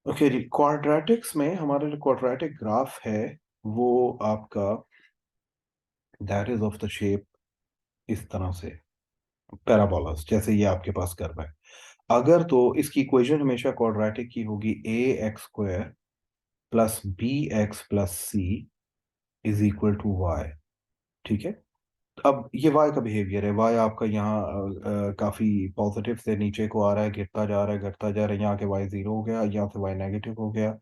Okay जी, quadratics में हमारा जो क्वाड्रेटिक ग्राफ है वो आपका that is of the shape इस तरह से, पैराबोलास जैसे ये आपके पास कर रहा है। अगर तो इसकी इक्वेशन हमेशा क्वाड्रेटिक की होगी, a x square plus b x plus c is equal to y. ठीक है। अब ये y का बिहेवियर है। y आपका यहाँ काफी पॉजिटिव से नीचे को आ रहा है, गिरता जा रहा है, घटता जा रहा है। यहाँ के y जीरो हो गया, यहाँ से y नेगेटिव हो गया,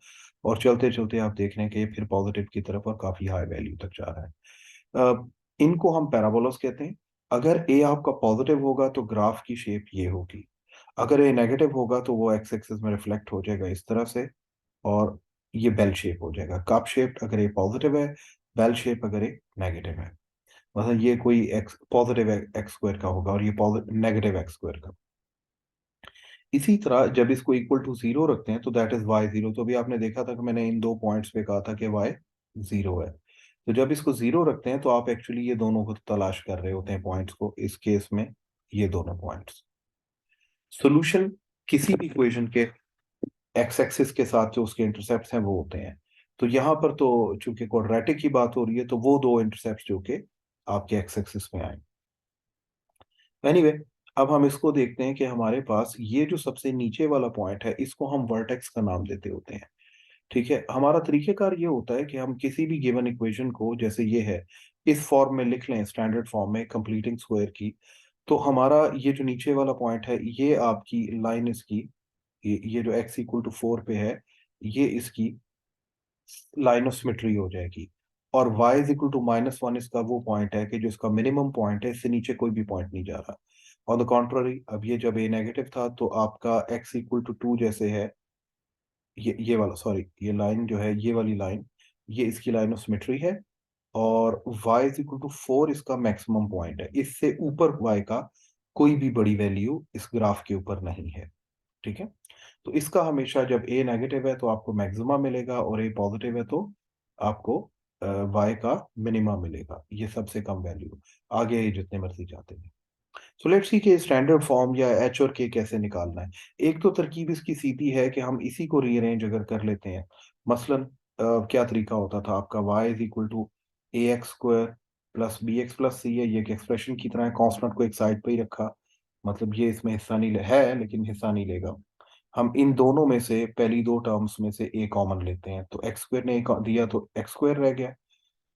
और चलते चलते आप देख रहे हैं कि ये फिर पॉजिटिव की तरफ और काफी हाई वैल्यू तक जा रहा है। इनको हम पैराबोलास कहते हैं। अगर a आपका पॉजिटिव होगा तो ग्राफ की शेप ये होगी। अगर a नेगेटिव होगा तो वो एक्स एक्सिस में रिफ्लेक्ट हो जाएगा इस तरह से, और ये बेल शेप हो जाएगा। कप शेप अगर ये पॉजिटिव है, बेल शेप अगर ये नेगेटिव है। मतलब ये कोई एक्स पॉजिटिव एक्स स्क्वायर का होगा और ये नेगेटिव एक्स स्क्वायर का। इसी तरह जब इसको इक्वल टू जीरो रखते हैं तो दैट इज वाई जीरो। तो अभी आपने देखा था कि मैंने इन दो पॉइंट्स पे कहा था कि वाई जीरो है। तो जब इसको जीरो रखते हैं तो आप एक्चुअली ये दोनों को तलाश कर रहे होते हैं पॉइंट्स को, इस केस में ये दोनों पॉइंट्स। सोल्यूशन किसी भी इक्वेशन के एक्स एक्सिस के साथ जो उसके इंटरसेप्ट हैं वो होते हैं। तो यहाँ पर तो चूंकि क्वाड्रेटिक की बात हो रही है तो वो दो इंटरसेप्ट जो कि आपके एक्स एक्सिस में आए। एनीवे, अब हम इसको देखते हैं कि हमारे पास ये जो सबसे नीचे वाला पॉइंट है इसको हम वर्टेक्स का नाम देते होते हैं। ठीक है। हमारा तरीकेकार ये होता है कि हम किसी भी गिवन इक्वेशन को, जैसे ये है, इस फॉर्म में लिख लें, स्टैंडर्ड फॉर्म में कंप्लीटिंग स्क्वायर की। तो हमारा ये जो नीचे वाला पॉइंट है ये आपकी लाइन इसकी, ये जो x इक्वल टू 4 पे है, ये इसकी लाइन ऑफ सिमेट्री हो जाएगी। और y इज इक्वल टू -1 इसका वो पॉइंट है कि जो इसका मिनिमम पॉइंट है, इससे नीचे कोई भी पॉइंट नहीं जा रहा। ऑन द कॉन्ट्ररी, अब ये जब a नेगेटिव था तो आपका x इक्वल टू 2 जैसे है, ये वाला, सॉरी, ये लाइन जो है, ये वाली लाइन, ये इसकी लाइन ऑफ सिमेट्री है। और y इज इक्वल टू 4 इसका मैक्सिमम पॉइंट है। इससे ऊपर y का कोई भी बड़ी वैल्यू इस ग्राफ के ऊपर नहीं है। ठीक है। तो इसका हमेशा जब a नेगेटिव है तो आपको मैक्सिमा मिलेगा, और a पॉजिटिव है तो आपको y का मिनिमा मिलेगा, ये सबसे कम वैल्यू। आगे जितने मर्जी जाते हैं। सो लेट्स सी कि स्टैंडर्ड फॉर्म या एच और के कैसे निकालना है। एक तो तरकीब इसकी सीधी है कि हम इसी को रीअरेंज अगर कर लेते हैं। मसलन क्या तरीका होता था आपका, y is equal to a x square plus b x plus c है। ये एक एक्सप्रेशन की तरह है, कांस्टेंट को एक साइड पे ही रखा। मतलब ये इसमें हिस्सा नहीं है, लेकिन हिस्सा नहीं लेगा। हम इन दोनों में से पहली दो टर्म्स में से ए कॉमन लेते हैं, तो एक्स स्क्वायर ने एक दिया तो एक्स स्क्वायर रह गया।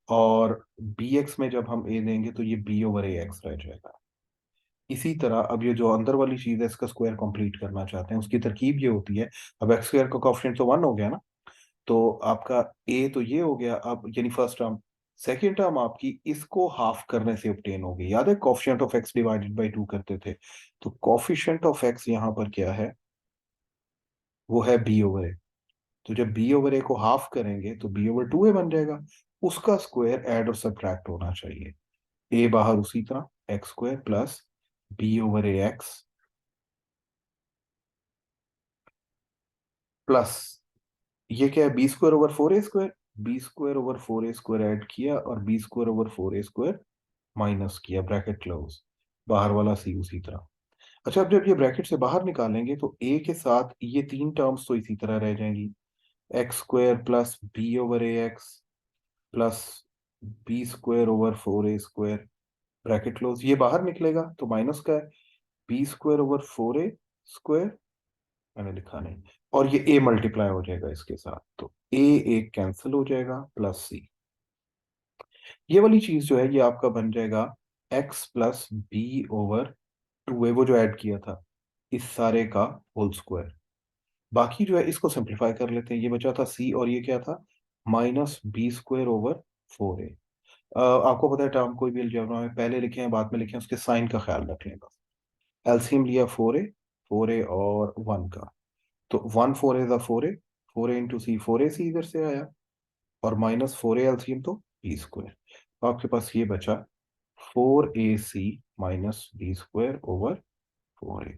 और बी एक्स में जब हम ए देंगे तो ये बी ओवर ए एक्स रह जाएगा। इसी तरह अब ये जो अंदर वाली चीज है, इसका स्क्वायर कंप्लीट करना चाहते हैं, उसकी तरकीब ये होती है। अब एक्स स्क्वायर का कोएफिशिएंट तो 1 हो गया ना, तो आपका ए तो ये हो गया। अब यानी फर्स्ट टर्म, सेकेंड टर्म आपकी इसको हाफ करने से ऑब्टेन होगी। याद है coefficient of x divided by 2 करते थे, तो कोएफिशिएंट ऑफ एक्स यहाँ पर क्या है, वो है बी ओवर ए। तो जब बी ओवर ए को हाफ करेंगे तो बी ओवर 2 ए बन जाएगा। उसका स्क्वायर ऐड और सब्ट्रैक्ट होना चाहिए। ए बाहर उसी तरह x square plus b over a x plus, ये क्या है, b square over 4 a square. B square over 4 a square add किया और b square over 4 a square minus किया, ब्रैकेट क्लोज। बाहर वाला सी उसी तरह। अच्छा, अब जब ये ब्रैकेट से बाहर निकालेंगे तो ए के साथ ये तीन टर्म्स तो इसी तरह रह जाएंगी। X square plus b over a x plus b square over 4 a square, bracket close. ये बाहर निकलेगा तो माइनस का है, b square over 4 a square, मैंने लिखा नहीं, और ये a मल्टीप्लाई हो जाएगा इसके साथ, तो a एक कैंसिल हो जाएगा प्लस c। ये वाली चीज जो है ये आपका बन जाएगा x plus b over 2a, वो जो ऐड किया था इस सारे का होल स्क्वायर। बाकी जो है इसको सिंप्लीफाई कर लेते हैं, ये बचा था c, और ये क्या था, minus b square over 4a। आपको पता है टर्म कोई भी अलजेब्रा में पहले लिखे हैं बाद में लिखे हैं, उसके साइन का ख्याल रख लें बस। एलसीएम लिया 4a और 1 का, तो 1 4 a 4a, 4a into C, 4ac इधर से आया, और माइनस 4a एलसीएम तो बी स्क्वायर। तो आपके पास ये बचा 4ac minus b square over 4a।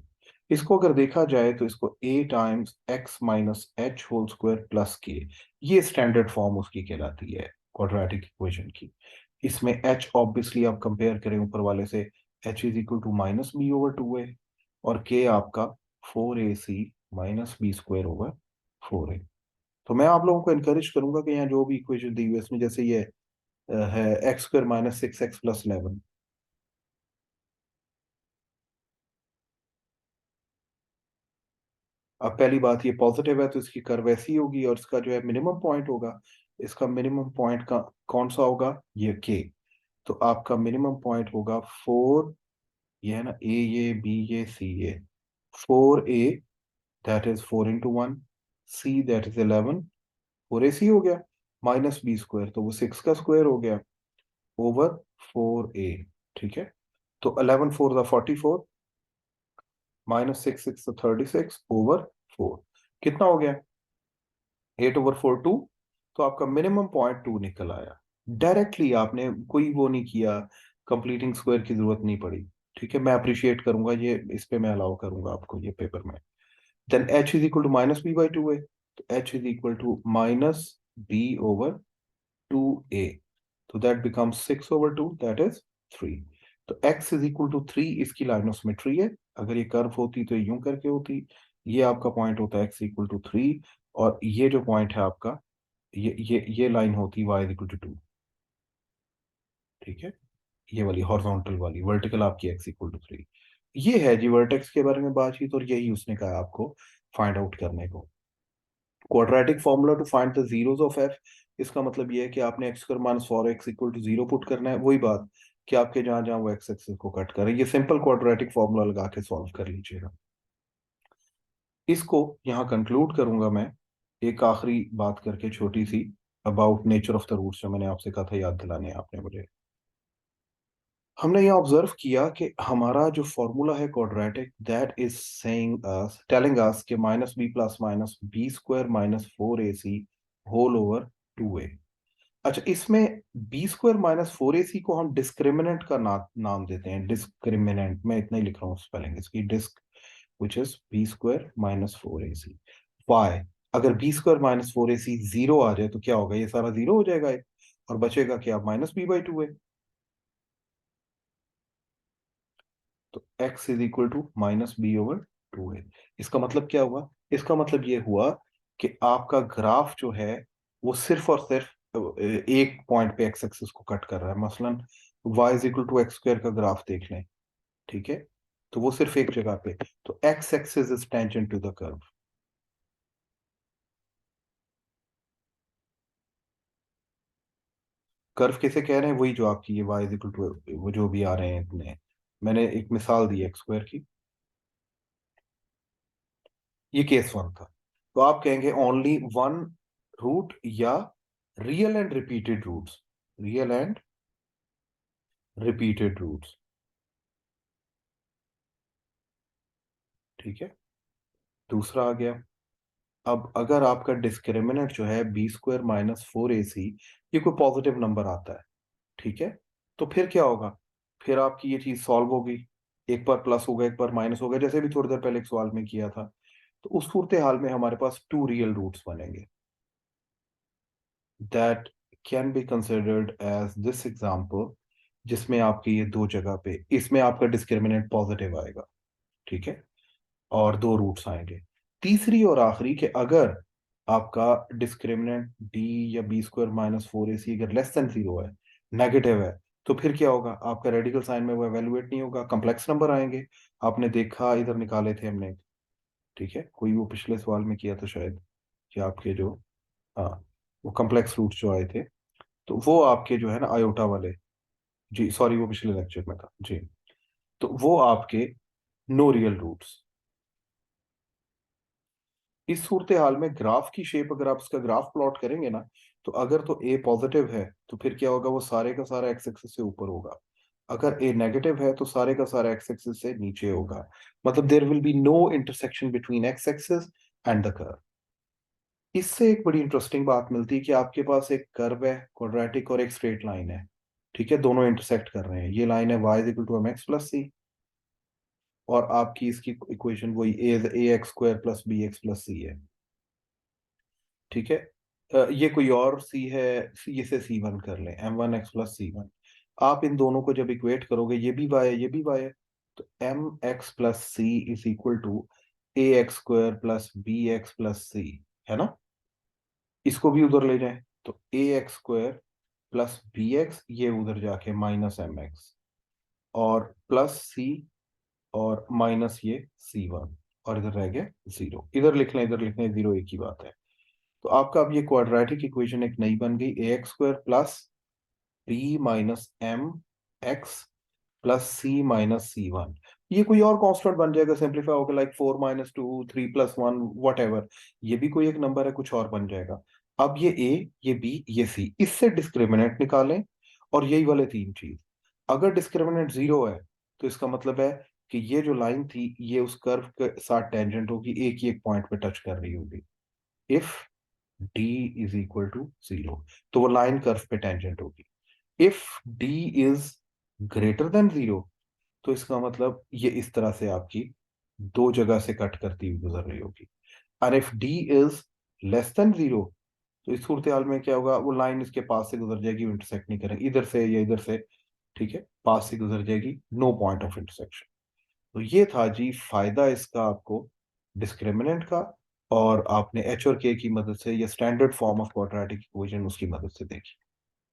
इसको अगर देखा जाए तो इसको a times x minus h whole square plus k, ये स्टैंडर्ड फॉर्म उसकी कहलाती है क्वाड्रेटिक इक्वेशन की। इसमें h ऑब्वियसली आप कंपेयर करें ऊपर वाले से, h is equal to minus b over 2a, और k आपका 4ac minus b square over 4a। तो मैं आप लोगों को इनकरेज करूंगा कि यहाँ जो भी इक्वेशन दी हुई है इसमें, जैसे ये है x square minus 6x plus 11। अब पहली बात, ये पॉजिटिव है तो इसकी कर्व ऐसी होगी, और इसका जो है मिनिमम पॉइंट होगा, इसका मिनिमम पॉइंट का कौन सा होगा, ये के। तो आपका मिनिमम पॉइंट होगा 4, ये है ना, ए ये बी ये सी ये, 4a that is 4 into 1, see that is 11, 4ac हो गया, माइनस बी स्क्वायर तो वो 6 का स्क्वायर हो गया, ओवर 4a। ठीक है, तो 11 4 द 44, माइनस 6 6 36 ओवर 4, कितना हो गया, 8/4 2। तो आपका मिनिमम पॉइंट 2 निकल आया। डायरेक्टली आपने कोई वो नहीं किया, कंप्लीटिंग स्क्वायर की जरूरत नहीं पड़ी। ठीक है, मैं अप्रिशिएट करूंगा ये, इस पे मैं अलाउ करूंगा आपको ये पेपर में। Then h is equal to minus b by 2a, तो h is equal to minus b over 2a, तो दैट बिकम्स 6/2, दैट इज 3। तो x इज इक्वल टू 3 इसकी लाइन ऑफ सिमेट्री है। अगर ये कर्व होती तो यूं करके होती, ये आपका पॉइंट होता है x इक्वल टू 3, और ये जो पॉइंट है आपका, ये लाइन होती y इज इक्वल टू 2। ठीक है, ये वाली हॉरिजॉन्टल वाली, वर्टिकल आपकी x इक्वल टू 3। ये है जी वर्टेक्स के बारे में बातचीत, और यही उसने कहा आपको फाइंड आउट करने को। Quadratic formula to find the zeros of f, इसका मतलब ये है कि आपने x square minus 4x equal to 0 put करना है। वही बात कि आपके जहां जहां वो एक्स एक्सिस को कट करे, ये सिंपल क्वाड्रेटिक फॉर्मूला लगा के सॉल्व कर लीजिएगा। इसको यहाँ कंक्लूड करूंगा मैं एक आखिरी बात करके, छोटी सी, about nature of the roots, जो मैंने आपसे कहा था याद दिलाने आपने मुझे। हमने ये ऑब्जर्व किया कि हमारा जो फॉर्मूला है quadratic, that is saying us, telling us कि minus b plus minus b square minus 4ac whole over 2a। अच्छा, इसमें बी स्क्वायर माइनस 4ac को हम डिस्क्रिमिनेंट का नाम देते हैं, डिस्क्रिमिनेंट, मैं इतना ही लिख रहा हूँ स्पेलिंग इसकी, disc, which is b square minus 4ac। Why, अगर b square minus 4ac zero आ जाए तो क्या होगा, ये सारा जीरो हो जाएगा, और बचेगा क्या, माइनस बी बाई 2a। तो x is equal to minus b over 2a। इसका मतलब क्या हुआ, इसका मतलब ये हुआ कि आपका ग्राफ जो है वो सिर्फ और सिर्फ एक पॉइंट पे एक्स एक्सिस को कट कर रहा है। मसलन y is equal to x square का ग्राफ देख लें, ठीक है, तो वो सिर्फ एक जगह पे, तो x axis is tangent to the curve. Curve किसे कह रहे हैं, वही जो आपकी ये y इज इक्वल टू, वो जो भी आ रहे हैं इतने, मैंने एक मिसाल दी एक्स स्क्वायर की, ये केस वन था। तो आप कहेंगे ओनली वन रूट, या real and repeated roots, real and repeated roots. ठीक है, दूसरा आ गया। अब अगर आपका डिस्क्रिमिनेंट जो है बी स्क्वायर माइनस 4ac, ये कोई पॉजिटिव नंबर आता है, ठीक है, तो फिर क्या होगा, फिर आपकी ये चीज सॉल्व होगी, एक बार प्लस होगा एक बार माइनस होगा, जैसे भी थोड़ी देर पहले एक सवाल में किया था। तो उस सूरत हाल में हमारे पास टू रियल रूट्स बनेंगे, that can be considered as this example, जिसमें आपकी ये दो जगह पे, इसमें आपका डिस्क्रिमिनेंट पॉजिटिव आएगा, ठीक है, और दो रूट्स आएंगे। तीसरी और आखिरी, कि अगर आपका डिस्क्रिमिनेंट डी या बी स्क्वायर माइनस 4ac अगर लेस देन जीरो है, नेगेटिव है, तो फिर क्या होगा, आपका रेडिकल साइन में वो एवेल्युएट नहीं होगा, कम्प्लेक्स नंबर आएंगे। आपने देखा, इधर निकाले थे हमने, ठीक है, कोई वो पिछले सवाल में किया था शायद, कि आपके जो, हाँ, वो कम्प्लेक्स रूट्स जो आए थे, तो वो आपके जो है ना आयोटा वाले, जी सॉरी वो पिछले लेक्चर में था जी, तो वो आपके नो रियल रूट्स। इस सूरत हाल में ग्राफ की शेप, अगर आप इसका ग्राफ प्लॉट करेंगे ना, तो अगर तो ए पॉजिटिव है तो फिर क्या होगा, वो सारे का सारा एक्स एक्सिस से ऊपर होगा। अगर ए नेगेटिव है तो सारे का सारा एक्स एक्सिस से नीचे होगा। मतलब there will be no intersection between x axis and the curve. इससे एक बड़ी इंटरेस्टिंग बात मिलती है कि आपके पास एक कर्व है क्वाड्रेटिक, और एक स्ट्रेट लाइन है, ठीक है, दोनों इंटरसेक्ट कर रहे हैं। ये लाइन है y is equal to m x plus c, और आपकी इसकी इक्वेशन वही a x square plus b x plus c है, ठीक है। ये कोई और सी है, इसे सी वन कर लें, m1 x प्लस सी वन। आप इन दोनों को जब इक्वेट करोगे, ये भी y है ये भी y है, तो m x plus c is equal to a x square plus b x plus c, है ना? इसको भी उधर ले जाएं तो a x square plus b x, ये उधर जाके माइनस एम एक्स, और प्लस सी, और माइनस ये सी वन, और इधर रह गया जीरो। इधर लिख लें इधर लिख लें, जीरो एक ही बात है। तो आपका अब ये क्वाड्रेटिक इक्वेशन एक नई बन गई, a x square plus b minus m x plus c minus c one. ये कोई और कांस्टेंट बन जाएगा, सिंप्लीफाई होकर, लाइक 4 - 2 3 + 1 वट एवर। ये भी कोई एक नंबर है, कुछ और बन जाएगा। अब ये ए, ये बी, ये सी, इससे डिस्क्रिमिनेंट निकालें, और यही वाले तीन चीज। अगर डिस्क्रिमिनेंट जीरो है तो इसका मतलब है कि ये जो लाइन थी ये उस कर्व के साथ टेंजेंट होगी, एक ही एक पॉइंट पे टच कर रही होगी। If D is equal to zero, तो वो लाइन कर्व पे टेंजेंट होगी। If D is greater than zero, तो इसका मतलब ये इस तरह से आपकी दो जगह से कट करती हुई गुजर रही होगी। और if D is less than zero, तो इस सूरत हाल में क्या होगा, वो लाइन इसके पास से गुजर जाएगी, इंटरसेक्ट नहीं करेंगे इधर से या इधर से, ठीक है, पास से गुजर जाएगी, नो पॉइंट ऑफ इंटरसेक्शन। तो ये था जी फायदा इसका आपको डिस्क्रिमिनेंट का, और आपने एच और के की मदद से, या standard form of quadratic equation उसकी मदद से देखी।